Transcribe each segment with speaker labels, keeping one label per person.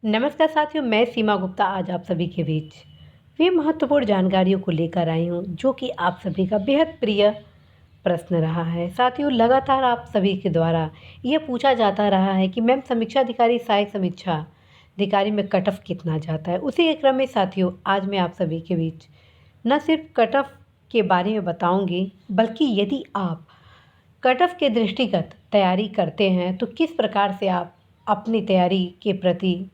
Speaker 1: नमस्कार साथियों, मैं सीमा गुप्ता आज आप सभी के बीच वे महत्वपूर्ण जानकारियों को लेकर आई हूँ जो कि आप सभी का बेहद प्रिय प्रश्न रहा है। साथियों, लगातार आप सभी के द्वारा यह पूछा जाता रहा है कि मैम समीक्षा अधिकारी, सहायक समीक्षा अधिकारी में कट ऑफ कितना जाता है। उसी के क्रम में साथियों, आज मैं आप सभी के बीच न सिर्फ कट ऑफ के बारे में बताऊंगी, बल्कि यदि आप कट ऑफ के दृष्टिगत तैयारी करते हैं तो किस प्रकार से आप अपनी तैयारी के प्रति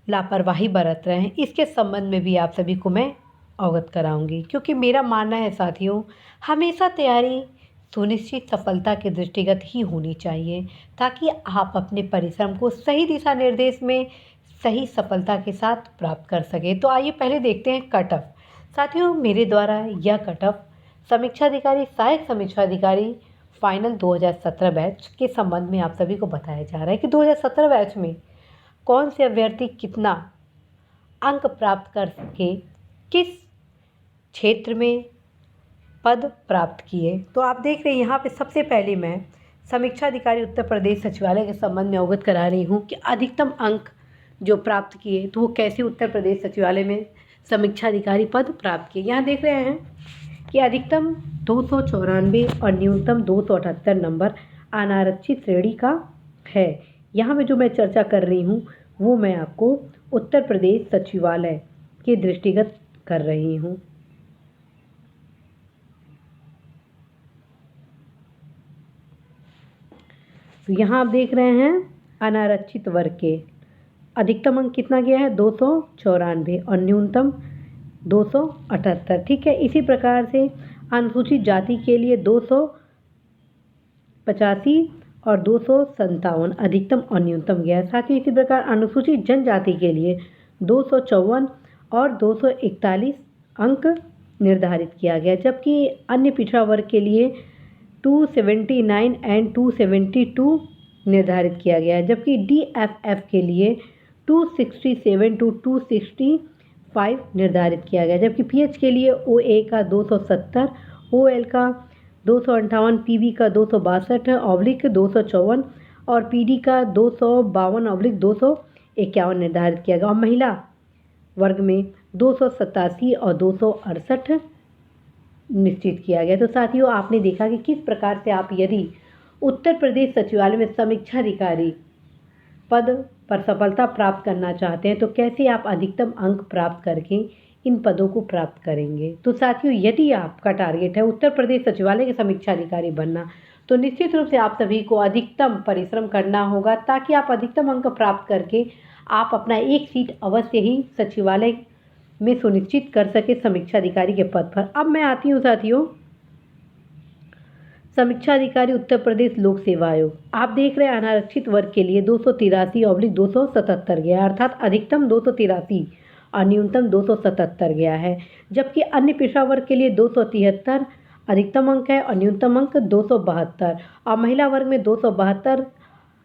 Speaker 1: लापरवाही बरत रहे हैं, इसके संबंध में भी आप सभी को मैं अवगत कराऊंगी। क्योंकि मेरा मानना है साथियों, हमेशा तैयारी सुनिश्चित सफलता के दृष्टिगत ही होनी चाहिए, ताकि आप अपने परिश्रम को सही दिशा निर्देश में सही सफलता के साथ प्राप्त कर सकें। तो आइए पहले देखते हैं कट ऑफ। साथियों, मेरे द्वारा यह कट ऑफ समीक्षा अधिकारी, सहायक समीक्षा अधिकारी फाइनल 2017 बैच के संबंध में आप सभी को बताया जा रहा है कि 2017 बैच में कौन से अभ्यर्थी कितना अंक प्राप्त कर सके, किस क्षेत्र में पद प्राप्त किए। तो आप देख रहे हैं यहाँ पे सबसे पहले मैं समीक्षा अधिकारी उत्तर प्रदेश सचिवालय के संबंध में अवगत करा रही हूँ कि अधिकतम अंक जो प्राप्त किए तो वो कैसे उत्तर प्रदेश सचिवालय में समीक्षा अधिकारी पद प्राप्त किए। यहाँ देख रहे हैं कि अधिकतम 294 और न्यूनतम 278 नंबर अनारक्षित श्रेणी का है। यहाँ में जो मैं चर्चा कर रही हूँ वो मैं आपको उत्तर प्रदेश सचिवालय के दृष्टिगत कर रही हूँ। तो यहाँ आप देख रहे हैं अनारक्षित वर्ग के अधिकतम अंक कितना गया है, 294 और न्यूनतम 278। ठीक है, इसी प्रकार से अनुसूचित जाति के लिए 285 और 257 अधिकतम और न्यूनतम गया है। साथ ही इसी प्रकार अनुसूचित जनजाति के लिए 254 और 241 अंक निर्धारित किया गया, जबकि अन्य पिछड़ा वर्ग के लिए 279 एंड 272 निर्धारित किया गया है, जबकि DFF के लिए 267 टू 265 निर्धारित किया गया, जबकि PH के लिए OA का 270, OL का 258, PB का 262/254 और PD का 252/251 निर्धारित किया गया और महिला वर्ग में 287 और 268 निश्चित किया गया। तो साथियों, आपने देखा कि किस प्रकार से आप यदि उत्तर प्रदेश सचिवालय में समीक्षा अधिकारी पद पर सफलता प्राप्त करना चाहते हैं तो कैसे आप अधिकतम अंक प्राप्त करके इन पदों को प्राप्त करेंगे। तो साथियों, यदि आपका टारगेट है उत्तर प्रदेश सचिवालय के समीक्षा अधिकारी बनना, तो निश्चित रूप से आप सभी को अधिकतम परिश्रम करना होगा, ताकि आप अधिकतम अंक प्राप्त करके आप अपना एक सीट अवश्य ही सचिवालय में सुनिश्चित कर सके समीक्षा अधिकारी के पद पर। अब मैं आती हूँ साथियों, समीक्षा अधिकारी उत्तर प्रदेश लोक सेवा आयोग। आप देख रहे हैं अनारक्षित वर्ग के लिए 283/277 गया, अर्थात अधिकतम 283 और न्यूनतम 277 गया है, जबकि अन्य पिछड़ा वर्ग के लिए 273 अधिकतम अंक है और न्यूनतम अंक 272 और महिला वर्ग में 272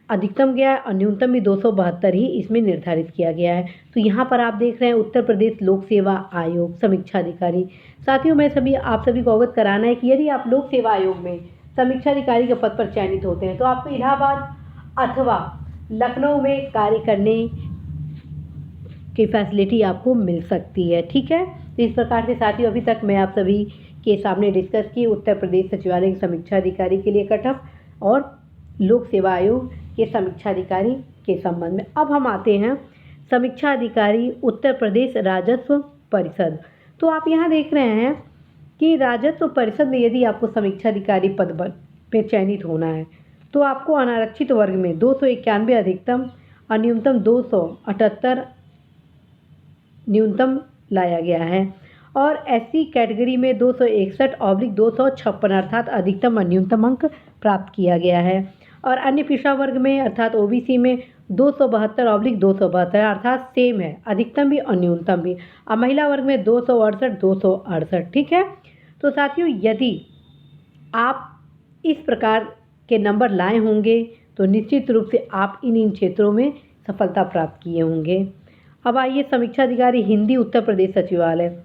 Speaker 1: अधिकतम गया है और न्यूनतम भी 272 ही इसमें निर्धारित किया गया है। तो यहाँ पर आप देख रहे हैं उत्तर प्रदेश लोक सेवा आयोग समीक्षा अधिकारी। साथियों, मैं आप सभी को अवगत कराना है कि यदि आप लोक सेवा आयोग में समीक्षा अधिकारी के पद पर चयनित होते हैं तो आपको इलाहाबाद अथवा लखनऊ में कार्य करने की फैसिलिटी आपको मिल सकती है। ठीक है, तो इस प्रकार से साथियों, अभी तक मैं आप सभी के सामने डिस्कस की उत्तर प्रदेश सचिवालय के समीक्षा अधिकारी के लिए कट ऑफ और लोक सेवा आयोग के समीक्षा अधिकारी के संबंध में। अब हम आते हैं समीक्षा अधिकारी उत्तर प्रदेश राजस्व परिषद। तो आप यहाँ देख रहे हैं कि राजस्व परिषद में यदि आपको समीक्षा अधिकारी पद पे चयनित होना है तो आपको अनारक्षित वर्ग में 291 अधिकतम और न्यूनतम 278 न्यूनतम लाया गया है और SC कैटेगरी में 261/256 अर्थात अधिकतम और न्यूनतम अंक प्राप्त किया गया है और अन्य पिछड़ा वर्ग में अर्थात OBC में 272/272 अर्थात सेम है, अधिकतम भी और न्यूनतम भी, और महिला वर्ग में 268/268। ठीक है, तो साथियों, यदि आप इस प्रकार के नंबर लाए होंगे तो निश्चित रूप से आप इन क्षेत्रों में सफलता प्राप्त किए होंगे। अब आइए समीक्षा अधिकारी हिंदी उत्तर प्रदेश सचिवालय।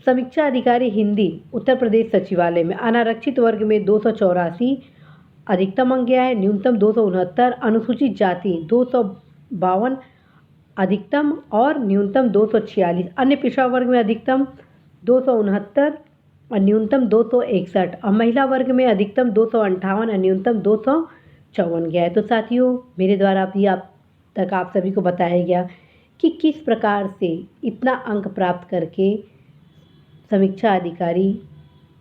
Speaker 1: समीक्षा अधिकारी हिंदी उत्तर प्रदेश सचिवालय में अनारक्षित वर्ग में 284 अधिकतम अंक गया है, न्यूनतम 269, अनुसूचित जाति 252 अधिकतम और न्यूनतम 246, अन्य पिछड़ा वर्ग में अधिकतम 269 और न्यूनतम 261, और महिला वर्ग में अधिकतम 258 और न्यूनतम 254 गया है। तो साथियों, मेरे द्वारा भी आप तक आप सभी को बताया गया कि किस प्रकार से इतना अंक प्राप्त करके समीक्षा अधिकारी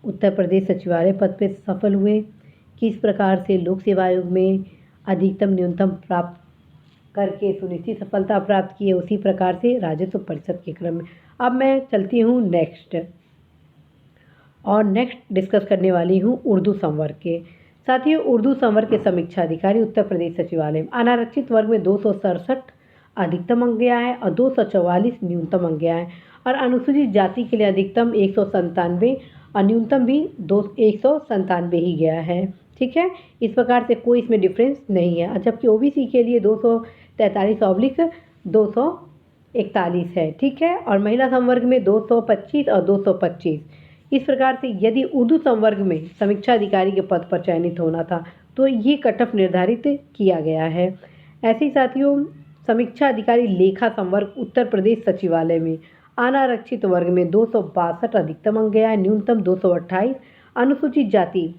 Speaker 1: उत्तर प्रदेश सचिवालय पद पे सफल हुए, किस प्रकार से लोक सेवा आयोग में अधिकतम न्यूनतम प्राप्त करके सुनिश्चित सफलता प्राप्त की है, उसी प्रकार से राजस्व परिषद के क्रम में। अब मैं चलती हूँ नेक्स्ट डिस्कस करने वाली हूँ उर्दू संवर्ग के। साथियों, उर्दू संवर्ग के समीक्षा अधिकारी उत्तर प्रदेश सचिवालय में अनारक्षित वर्ग में 267 अधिकतम अंक गया है और 244 न्यूनतम अंक गया है, और अनुसूचित जाति के लिए अधिकतम 197 और न्यूनतम भी 197 ही गया है। ठीक है, इस प्रकार से कोई इसमें डिफरेंस नहीं है। जबकि ओबीसी के लिए 243/241 है। ठीक है, और महिला संवर्ग में 225 और 225। इस प्रकार से यदि उर्दू संवर्ग में समीक्षा अधिकारी के पद पर चयनित होना था तो ये कट ऑफ निर्धारित किया गया है। ऐसे ही साथियों, समीक्षा अधिकारी लेखा संवर्ग उत्तर प्रदेश सचिवालय में अनारक्षित वर्ग में 262 अधिकतम अंक गया है, न्यूनतम 228। अनुसूचित जाति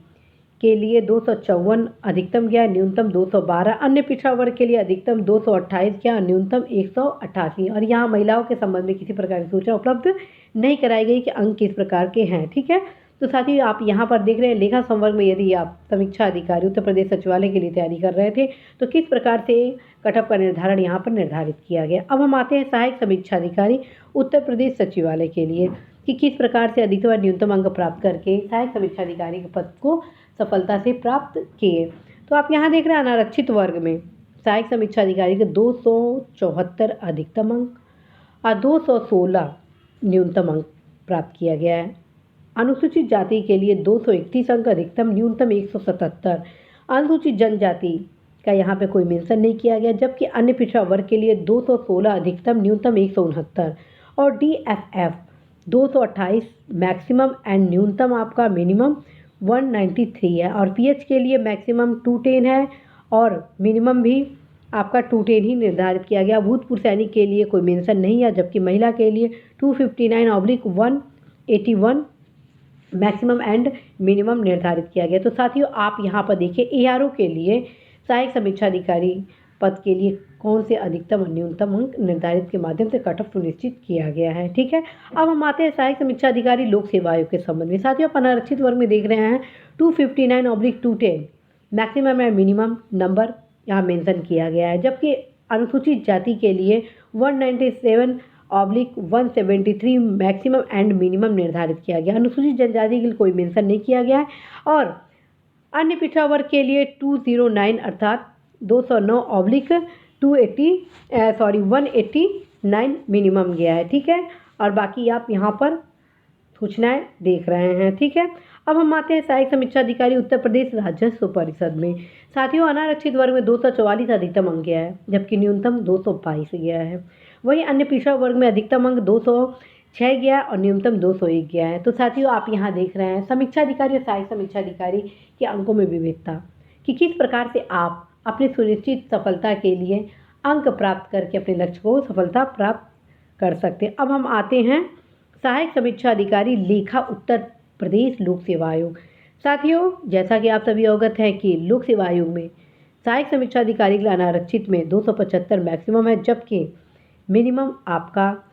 Speaker 1: के लिए 254 अधिकतम गया, न्यूनतम 212। अन्य पिछड़ा वर्ग के लिए अधिकतम 228 गया, न्यूनतम 188। और यहाँ महिलाओं के संबंध में किसी प्रकार की सूचना उपलब्ध नहीं कराई गई कि अंक किस प्रकार के हैं। ठीक है, तो साथ ही आप यहाँ पर देख रहे हैं लेखा संवर्ग में यदि आप समीक्षा अधिकारी उत्तर प्रदेश सचिवालय के लिए तैयारी कर रहे थे तो किस प्रकार से कटअप का निर्धारण यहाँ पर निर्धारित किया गया। अब हम आते हैं सहायक समीक्षा अधिकारी उत्तर प्रदेश सचिवालय के लिए कि किस प्रकार से अधिकतम और न्यूनतम अंक प्राप्त करके सहायक समीक्षा अधिकारी के पद को सफलता से प्राप्त किए। तो आप यहाँ देख रहे हैं अनारक्षित वर्ग में सहायक समीक्षा अधिकारी के 274 अधिकतम अंक और 216 न्यूनतम अंक प्राप्त किया गया है। अनुसूचित जाति के लिए 231 अंक अधिकतम, न्यूनतम 177। अनुसूचित जनजाति का यहाँ पे कोई मेंशन नहीं किया गया, जबकि अन्य पिछड़ा वर्ग के लिए 216 अधिकतम, न्यूनतम 169 और DFF 228 मैक्सिमम एंड न्यूनतम आपका मिनिमम 193 है, और PH के लिए मैक्सिमम 210 है और मिनिमम भी आपका 210 ही निर्धारित किया गया। भूतपूर्व सैनिक के लिए कोई मेंशन नहीं है, जबकि महिला के लिए 259/181 मैक्सिमम एंड मिनिमम निर्धारित किया गया। तो साथियों, आप यहाँ पर देखिए ARO के लिए सहायक समीक्षा अधिकारी पद के लिए कौन से अधिकतम और न्यूनतम अंक निर्धारित के माध्यम से कट ऑफ सुनिश्चित किया गया है। ठीक है, अब हम आते हैं सहायक समीक्षा अधिकारी लोक सेवा आयोग के संबंध में। साथियों, आप अनारक्षित वर्ग में देख रहे हैं 259/210 मैक्सिमम एंड मिनिमम नंबर यहाँ मेंशन किया गया है, जबकि अनुसूचित जाति के लिए 197/173 मैक्सिमम एंड मिनिमम निर्धारित किया गया। अनुसूचित जनजाति के लिए कोई मेंशन नहीं किया गया है, और अन्य पिछड़ा वर्ग के लिए 209 अर्थात 189 मिनिमम गया है। ठीक है, और बाकी आप यहाँ पर सूचनाएं देख रहे हैं। ठीक है, अब हम आते हैं सहायक समीक्षा अधिकारी उत्तर प्रदेश राजस्व परिषद में। साथियों, अनारक्षित वर्ग में 244 अधिकतम अंक गया है, जबकि न्यूनतम 222 गया है। वहीं अन्य पिछड़ा वर्ग में अधिकतम अंक 206 गया और न्यूनतम 201 गया है। तो साथियों, आप यहाँ देख रहे हैं समीक्षा अधिकारी और सहायक समीक्षा अधिकारी के अंकों में विविधता कि किस प्रकार से आप अपने सुनिश्चित सफलता के लिए अंक प्राप्त करके अपने लक्ष्य को सफलता प्राप्त कर सकते हैं। अब हम आते हैं सहायक समीक्षा अधिकारी लेखा उत्तर प्रदेश लोक सेवा आयोग। साथियों, जैसा कि आप सभी अवगत हैं कि लोक सेवा आयोग में सहायक समीक्षा अधिकारी के लिए अनारक्षित में 275 मैक्सिमम है, जबकि मिनिमम आपका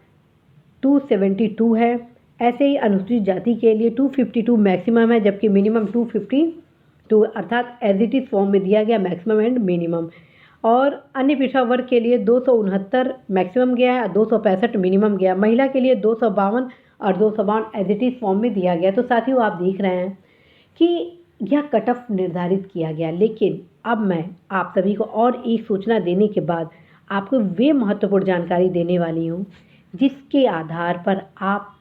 Speaker 1: 272 है। ऐसे ही अनुसूचित जाति के लिए 252 मैक्सिमम है, जबकि मिनिमम 252 अर्थात एज इट इज़ फॉर्म में दिया गया मैक्सिमम एंड मिनिमम। और अन्य पिछड़ा वर्ग के लिए 269 मैक्सिमम गया है और 265 मिनिमम गया। महिला के लिए 252 और 252 एज इट इज़ फॉर्म में दिया गया। तो साथियों, आप देख रहे हैं कि यह कट ऑफ निर्धारित किया गया, लेकिन अब मैं आप सभी को और एक सूचना देने के बाद आपको वे महत्वपूर्ण जानकारी देने वाली हूँ जिसके आधार पर आप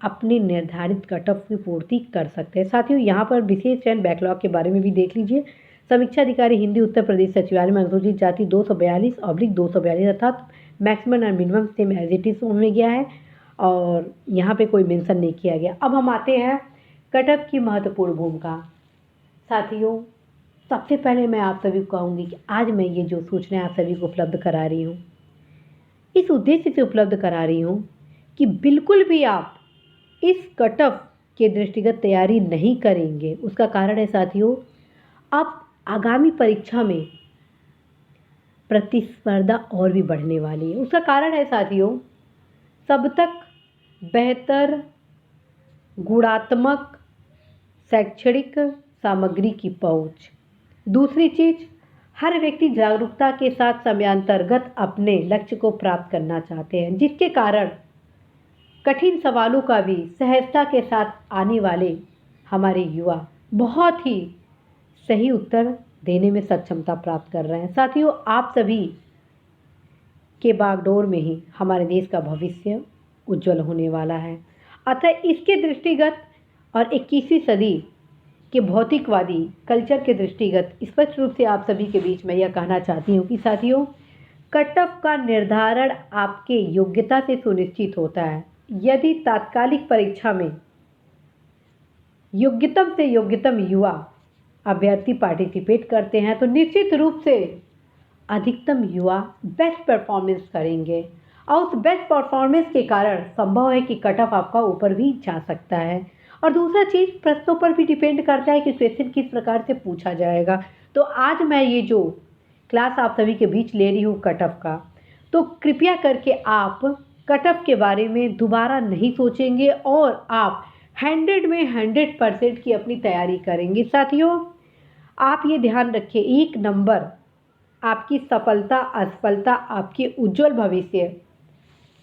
Speaker 1: अपने निर्धारित कट ऑफ की पूर्ति कर सकते हैं। साथियों, यहाँ पर विशेष चयन बैकलॉग के बारे में भी देख लीजिए। समीक्षा अधिकारी हिंदी उत्तर प्रदेश सचिवालय में अनुसूचित जाति 242/242 अर्थात maximum and minimum same as it is form में गया है और यहाँ पे कोई मेंशन नहीं किया गया। अब हम आते हैं कट ऑफ की महत्वपूर्ण भूमिका। साथियों, सबसे पहले मैं आप सभी को कहूँगी कि आज मैं ये जो सूचनाएं आप सभी को उपलब्ध करा रही हूँ, इस उद्देश्य से उपलब्ध करा रही हूँ कि बिल्कुल भी आप इस कट ऑफ के दृष्टिगत तैयारी नहीं करेंगे। उसका कारण है साथियों, आप आगामी परीक्षा में प्रतिस्पर्धा और भी बढ़ने वाली है। उसका कारण है साथियों, सब तक बेहतर गुणात्मक शैक्षणिक सामग्री की पहुंच। दूसरी चीज, हर व्यक्ति जागरूकता के साथ समयांतर्गत अपने लक्ष्य को प्राप्त करना चाहते हैं, जिसके कारण कठिन सवालों का भी सहजता के साथ आने वाले हमारे युवा बहुत ही सही उत्तर देने में सक्षमता प्राप्त कर रहे हैं। साथियों, आप सभी के बागडोर में ही हमारे देश का भविष्य उज्जवल होने वाला है। अतः इसके दृष्टिगत और 21वीं सदी के भौतिकवादी कल्चर के दृष्टिगत स्पष्ट रूप से आप सभी के बीच में यह कहना चाहती हूँ कि साथियों, कट ऑफ का निर्धारण आपके योग्यता से सुनिश्चित होता है। यदि तात्कालिक परीक्षा में योग्यतम से योग्यतम युवा अभ्यर्थी पार्टिसिपेट करते हैं तो निश्चित रूप से अधिकतम युवा बेस्ट परफॉर्मेंस करेंगे और उस बेस्ट परफॉर्मेंस के कारण संभव है कि कट ऑफ आपका ऊपर भी जा सकता है। और दूसरा चीज़, प्रश्नों पर भी डिपेंड करता है कि क्वेश्चन किस प्रकार से पूछा जाएगा। तो आज मैं ये जो क्लास आप सभी के बीच ले रही हूँ कट ऑफ का, तो कृपया करके आप कट ऑफ के बारे में दोबारा नहीं सोचेंगे और आप 100 में 100% की अपनी तैयारी करेंगे। साथियों, आप ये ध्यान रखिए, एक नंबर आपकी सफलता असफलता आपके उज्जवल भविष्य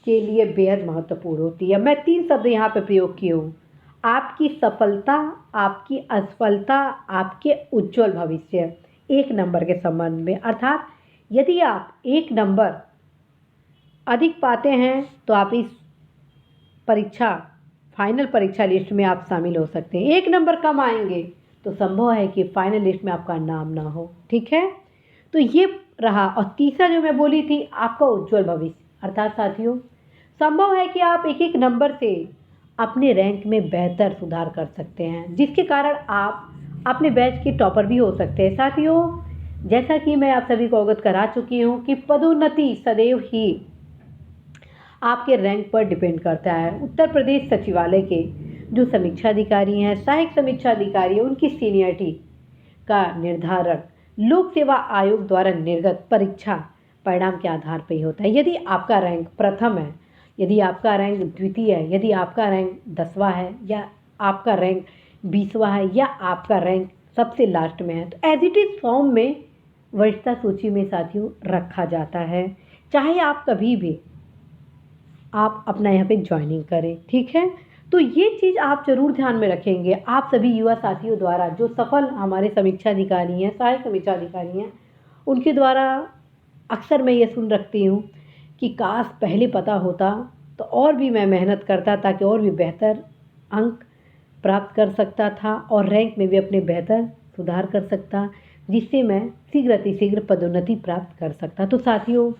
Speaker 1: के लिए बेहद महत्वपूर्ण होती है। मैं 3 शब्द यहाँ पे प्रयोग किए हूँ, आपकी सफलता, आपकी असफलता, आपके उज्जवल भविष्य, एक नंबर के संबंध में। अर्थात यदि आप एक नंबर अधिक पाते हैं तो आप इस परीक्षा फाइनल परीक्षा लिस्ट में आप शामिल हो सकते हैं। एक नंबर कम आएंगे तो संभव है कि फाइनल लिस्ट में आपका नाम ना हो। ठीक है, तो ये रहा। और तीसरा जो मैं बोली थी, आपका उज्जवल भविष्य। अर्थात साथियों, संभव है कि आप एक एक नंबर से अपने रैंक में बेहतर सुधार कर सकते हैं, जिसके कारण आप अपने बैच के टॉपर भी हो सकते हैं। साथियों, जैसा कि मैं आप सभी को अवगत करा चुकी हूँ कि पदोन्नति सदैव ही आपके रैंक पर डिपेंड करता है। उत्तर प्रदेश सचिवालय के जो समीक्षा अधिकारी हैं, सहायक समीक्षा अधिकारी हैं, उनकी सीनियरिटी का निर्धारण लोक सेवा आयोग द्वारा निर्गत परीक्षा परिणाम के आधार पर ही होता है। यदि आपका रैंक प्रथम है, यदि आपका रैंक द्वितीय है, यदि आपका रैंक 10वां है, या आपका रैंक 20वां है, या आपका रैंक सबसे लास्ट में है, तो एज इट इज़ फॉर्म में वरिष्ठता सूची में साथियों रखा जाता है। चाहे आप कभी भी आप अपना यहाँ पे ज्वाइनिंग करें। ठीक है, तो ये चीज़ आप जरूर ध्यान में रखेंगे। आप सभी युवा साथियों द्वारा जो सफल हमारे समीक्षा अधिकारी हैं, सहायक समीक्षा अधिकारी हैं, उनके द्वारा अक्सर मैं ये सुन रखती हूँ कि काश पहले पता होता तो और भी मैं मेहनत करता ताकि और भी बेहतर अंक प्राप्त कर सकता था और रैंक में भी अपने बेहतर सुधार कर सकता, जिससे मैं शीघ्र अतिशीघ्र पदोन्नति प्राप्त कर सकता। तो साथियों,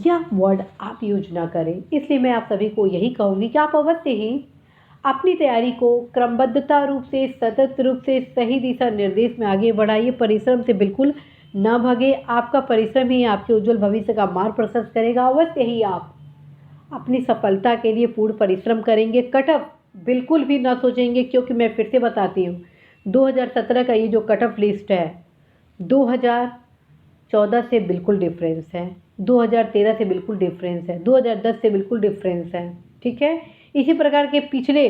Speaker 1: यह वर्ड आप यूज ना करें। इसलिए मैं आप सभी को यही कहूँगी कि आप अवश्य ही अपनी तैयारी को क्रमबद्धता रूप से, सतत रूप से, सही दिशा निर्देश में आगे बढ़ाइए। परिश्रम से बिल्कुल न भागे। आपका परिश्रम ही आपके उज्जवल भविष्य का मार्ग प्रशस्त करेगा। अवश्य ही आप अपनी सफलता के लिए पूर्ण परिश्रम करेंगे। कट ऑफ बिल्कुल भी ना सोचेंगे, क्योंकि मैं फिर से बताती हूँ, 2017 का ये जो कट ऑफ लिस्ट है 2014 से बिल्कुल डिफरेंस है, 2013 से बिल्कुल डिफरेंस है, 2010 से बिल्कुल डिफरेंस है। ठीक है, इसी प्रकार के पिछले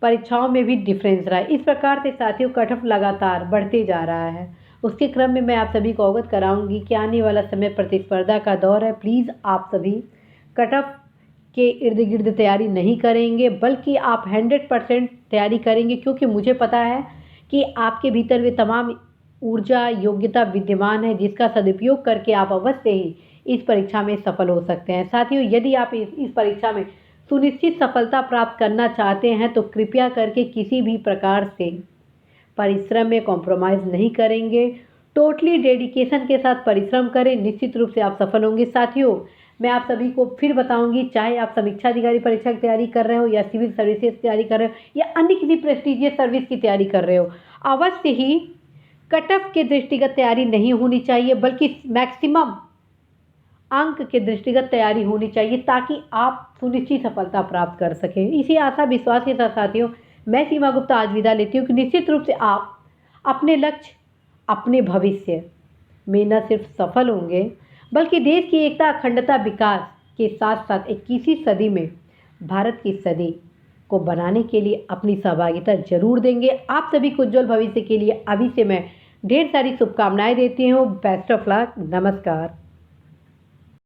Speaker 1: परीक्षाओं में भी डिफरेंस रहा है। इस प्रकार से साथियों कट ऑफ लगातार बढ़ते जा रहा है। उसके क्रम में मैं आप सभी को अवगत कराऊंगी कि आने वाला समय प्रतिस्पर्धा का दौर है। प्लीज़ आप सभी कट ऑफ के इर्द गिर्द तैयारी नहीं करेंगे, बल्कि आप 100% तैयारी करेंगे, क्योंकि मुझे पता है कि आपके भीतर वे तमाम ऊर्जा योग्यता विद्यमान है, जिसका सदुपयोग करके आप अवश्य ही इस परीक्षा में सफल हो सकते हैं। साथियों, यदि आप इस परीक्षा में सुनिश्चित सफलता प्राप्त करना चाहते हैं तो कृपया करके किसी भी प्रकार से परिश्रम में कॉम्प्रोमाइज़ नहीं करेंगे। टोटली डेडिकेशन के साथ परिश्रम करें, निश्चित रूप से आप सफल होंगे। साथियों, मैं आप सभी को फिर बताऊंगी, चाहे आप समीक्षा अधिकारी परीक्षा की तैयारी कर रहे हो, या सिविल सर्विसेज की तैयारी कर रहे हो, या अन्य किसी प्रेस्टिजियस सर्विस की तैयारी कर रहे हो, अवश्य ही कट ऑफ के दृष्टिगत तैयारी नहीं होनी चाहिए, बल्कि मैक्सिमम अंक के दृष्टिगत तैयारी होनी चाहिए ताकि आप सुनिश्चित सफलता प्राप्त कर सकें। इसी आशा विश्वास के साथ साथियों, मैं सीमा गुप्ता आज विदा लेती हूँ कि निश्चित रूप से आप अपने लक्ष्य, अपने भविष्य में न सिर्फ सफल होंगे बल्कि देश की एकता, अखंडता, विकास के साथ साथ 21वीं सदी में भारत की सदी को बनाने के लिए अपनी सहभागिता जरूर देंगे। आप सभी को उज्जवल भविष्य के लिए अभी से मैं ढेर सारी शुभकामनाएं देती हूँ। Best of luck. नमस्कार।